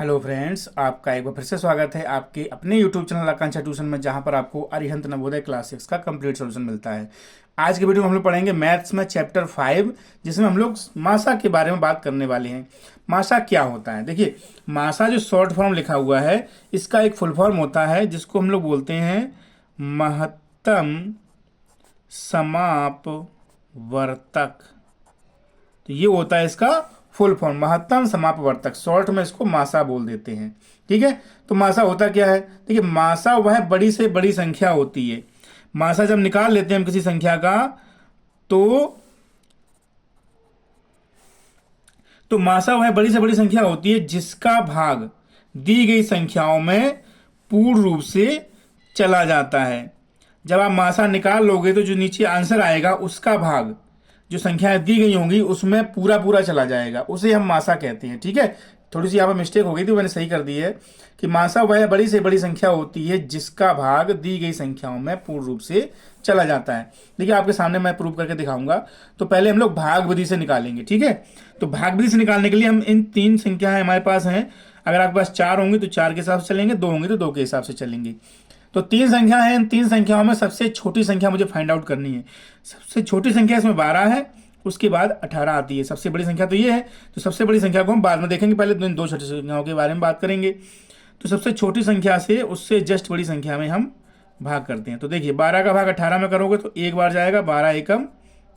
Hello friends, आपका एक बार फिर से स्वागत है आपके अपने यूट्यूब चैनल आकांक्षा ट्यूशन में, जहां पर आपको अरिहंत नवोदय क्लास 6 का कंप्लीट सोल्यूशन मिलता है। आज के वीडियो में हम लोग पढ़ेंगे मैथ्स में चैप्टर 5, जिसमें हम लोग मासा के बारे में बात करने वाले हैं। मासा क्या होता है? देखिए, मासा जो शॉर्ट फॉर्म लिखा हुआ है, इसका एक फुल फॉर्म होता है जिसको हम लोग बोलते हैं महत्तम समापवर्तक। तो ये होता है इसका फुल फॉर्म, महत्तम समापवर्तक। शॉर्ट में इसको मासा बोल देते हैं। ठीक है, तो मासा होता क्या है? देखिए, मासा वह बड़ी से बड़ी संख्या होती है। मासा जब निकाल लेते हैं हम किसी संख्या का, तो मासा वह बड़ी से बड़ी संख्या होती है जिसका भाग दी गई संख्याओं में पूर्ण रूप से चला जाता है। जब आप मासा निकाल लोगे तो जो नीचे आंसर आएगा उसका भाग जो संख्याएं दी गई होंगी उसमें पूरा पूरा चला जाएगा, उसे हम मासा कहते हैं। ठीक है, थोड़ी सी यहाँ पर मिस्टेक हो गई थी, मैंने सही कर दी है कि मासा वह बड़ी से बड़ी संख्या होती है जिसका भाग दी गई संख्याओं में पूर्ण रूप से चला जाता है। देखिए, आपके सामने मैं प्रूव करके दिखाऊंगा। तो पहले हम लोग भाग विधि से निकालेंगे। ठीक है, तो भाग विधि से निकालने के लिए हम इन तीन संख्याएं हमारे पास हैं। अगर आपके पास चार होंगी तो चार के हिसाब से चलेंगे, दो होंगी तो दो के हिसाब से चलेंगे। तो तीन संख्या है, इन तीन संख्याओं में सबसे छोटी संख्या मुझे फाइंड आउट करनी है। सबसे छोटी संख्या इसमें 12 है, उसके बाद 18 आती है। सबसे बड़ी संख्या तो ये है, तो सबसे बड़ी संख्या को हम बाद में देखेंगे, पहले इन दो छोटी संख्याओं के बारे में बात करेंगे। तो सबसे छोटी संख्या से उससे जस्ट बड़ी संख्या में हम भाग करते हैं। तो देखिए, 12 का भाग 18 में करोगे तो एक बार जाएगा, 12 एकम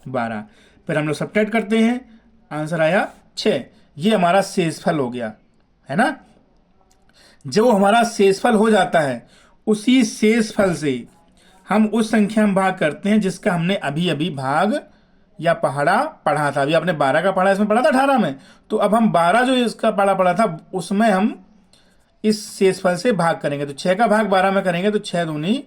12। फिर हम लोग सब्ट्रैक्ट करते हैं, आंसर आया 6। ये हमारा शेषफल हो गया, है ना। जब वो हमारा शेषफल हो जाता है, उसी शेषफल से हम उस संख्या में भाग करते हैं जिसका हमने अभी अभी भाग या पहाड़ा पढ़ा था। अभी आपने 12 का पढ़ा, इसमें पढ़ा था 18 में, तो अब हम 12 जो इसका पढ़ा था उसमें हम इस शेषफल से भाग करेंगे। तो 6 का भाग 12 में करेंगे तो 6 दूनी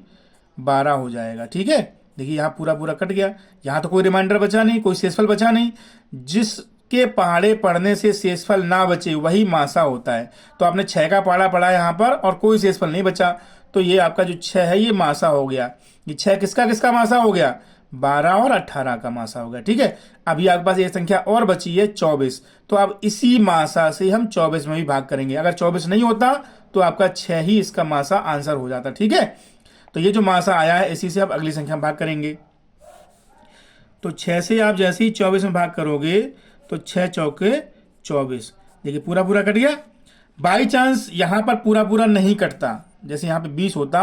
12 हो जाएगा। ठीक है, देखिए यहाँ पूरा पूरा कट गया, यहाँ तो कोई रिमाइंडर बचा नहीं, कोई शेषफल बचा नहीं। जिसके पहाड़े पढ़ने से शेषफल ना बचे वही मासा होता है। तो आपने 6 का पहाड़ा पढ़ा यहाँ पर और कोई शेषफल नहीं बचा, तो ये आपका जो 6 है ये मासा हो गया। ये 6 किसका किसका मासा हो गया? 12 और 18 का मासा हो गया। ठीक है, अभी आपके पास ये संख्या और बची है 24। तो अब इसी मासा से हम 24 में भी भाग करेंगे। अगर 24 नहीं होता तो आपका 6 ही इसका मासा आंसर हो जाता। ठीक है, तो ये जो मासा आया है इसी से आप अगली संख्या में भाग करेंगे। तो 6 से आप जैसे ही 24 में भाग करोगे तो 6 चौके 24। देखिए पूरा पूरा कट गया। बाई चांस यहाँ पर पूरा पूरा नहीं कटता, जैसे यहाँ पे 20 होता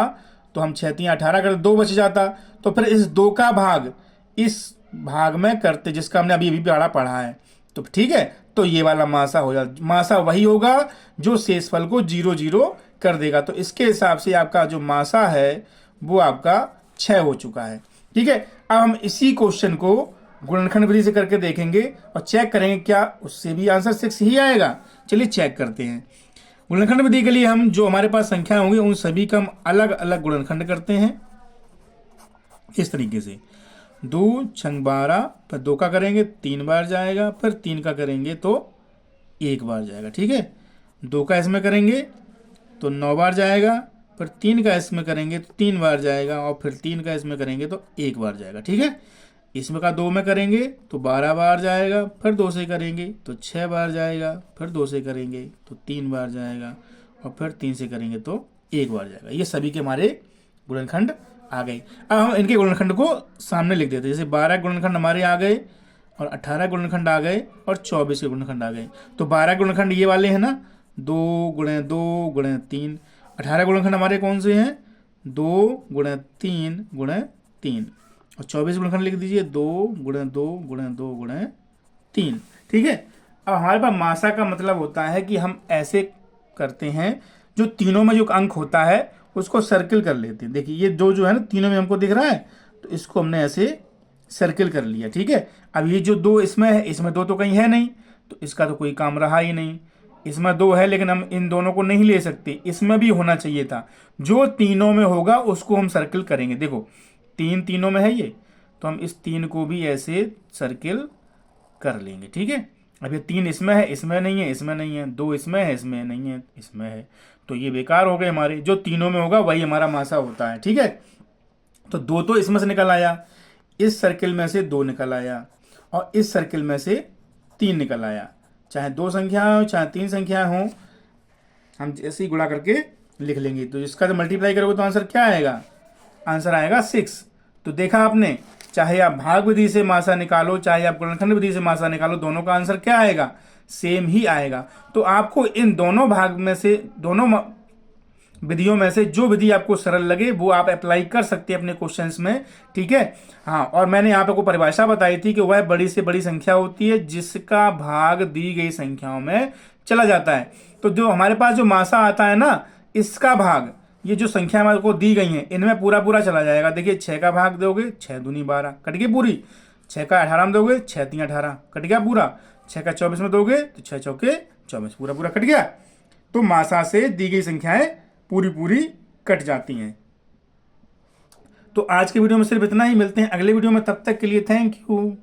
तो हम 6 3 18 करते, 2 बच जाता, तो फिर इस 2 का भाग इस भाग में करते जिसका हमने अभी अभी पढ़ा है। तो ठीक है, तो ये वाला मासा हो जाता। मासा वही होगा जो शेषफल को 0 0 कर देगा। तो इसके हिसाब से आपका जो मासा है वो आपका 6 हो चुका है। ठीक है, अब हम इसी क्वेश्चन को गुणनखंड विधि से करके देखेंगे और चेक करेंगे क्या उससे भी आंसर 6 ही आएगा। चलिए चेक करते हैं। गुणनखंड विधि के लिए हम जो हमारे पास संख्या होंगी उन सभी का हम अलग अलग गुणनखंड करते हैं इस तरीके से। 2 छंग 12, फिर 2 का करेंगे 3 बार जाएगा, फिर 3 का करेंगे तो 1 बार जाएगा। ठीक है, 2 का इसमें करेंगे तो 9 बार जाएगा, फिर 3 का इसमें करेंगे तो 3 बार जाएगा, और फिर 3 का इसमें करेंगे तो 1 बार जाएगा। ठीक है, इसमें का 2 में करेंगे तो 12 बार जाएगा, फिर 2 से करेंगे तो 6 बार जाएगा, फिर 2 से करेंगे तो 3 बार जाएगा, और फिर 3 से करेंगे तो 1 बार जाएगा। ये सभी के हमारे गुणनखंड आ गए। अब हम इनके गुणनखंड को सामने लिख देते हैं। जैसे 12 गुणनखंड हमारे आ गए, और 18 गुणनखंड आ गए, और 24 के गुणनखंड आ गए। तो 12 गुणनखंड ये वाले हैं ना, 2 गुणे 2 गुणे 3। 18 गुणनखंड हमारे कौन से हैं? 2 गुणे 3 गुणे 3। और 24 गुणनखंड लिख दीजिए 2 गुणे 2 गुणे 2 गुणे 3। ठीक है, अब हमारे पास मासा का मतलब होता है कि हम ऐसे करते हैं, जो तीनों में जो अंक होता है उसको सर्किल कर लेते हैं। देखिए ये जो जो है ना तीनों में हमको दिख रहा है, तो इसको हमने ऐसे सर्किल कर लिया। ठीक है, अब ये जो 2 इसमें है, इसमें 2 तो कहीं है नहीं, तो इसका तो कोई काम रहा ही नहीं। इसमें 2 है लेकिन हम इन दोनों को नहीं ले सकते, इसमें भी होना चाहिए था। जो तीनों में होगा उसको हम सर्किल करेंगे। देखो 3 तीनों में है ये, तो हम इस 3 को भी ऐसे सर्किल कर लेंगे। ठीक है, अब ये 3 इसमें है, इसमें नहीं है, इसमें नहीं है, 2 इसमें है, इसमें नहीं है, इसमें है, तो ये बेकार हो गए हमारे। जो तीनों में होगा वही हमारा मासा होता है। ठीक है, तो 2 तो इसमें से निकल आया, इस सर्किल में से 2 निकल आया, और इस सर्किल में से 3 निकल आया। चाहे 2 संख्या हो चाहे 3 संख्या हो, हम ऐसे ही गुणा करके लिख लेंगे। तो इसका जब मल्टीप्लाई करोगे तो आंसर क्या आएगा? आंसर आएगा 6। तो देखा आपने, चाहे आप भाग विधि से मासा निकालो, चाहे आप गुणनखंड विधि से मासा निकालो, दोनों का आंसर क्या आएगा? सेम ही आएगा। तो आपको इन दोनों भाग में से, दोनों विधियों में से जो विधि आपको सरल लगे वो आप अप्लाई कर सकते हैं अपने क्वेश्चंस में, ठीक है। हाँ, और मैंने यहाँ पे को परिभाषा बताई थी कि वह बड़ी से बड़ी संख्या होती है जिसका भाग दी गई संख्याओं में चला जाता है। तो जो हमारे पास जो मासा आता है ना, इसका भाग, ये जो संख्या हमारे को दी गई है इनमें पूरा पूरा चला जाएगा। देखिए 6 का भाग दोगे, 6 दूनी 12, कट गई पूरी। 6 का 18 में दोगे, 6 3 18, कट गया पूरा। 6 का 24 में दोगे तो 6 चौके 24, पूरा पूरा कट गया। तो मासा से दी गई संख्याएं पूरी पूरी कट जाती हैं। तो आज के वीडियो में सिर्फ इतना ही, मिलते हैं अगले वीडियो में, तब तक के लिए थैंक यू।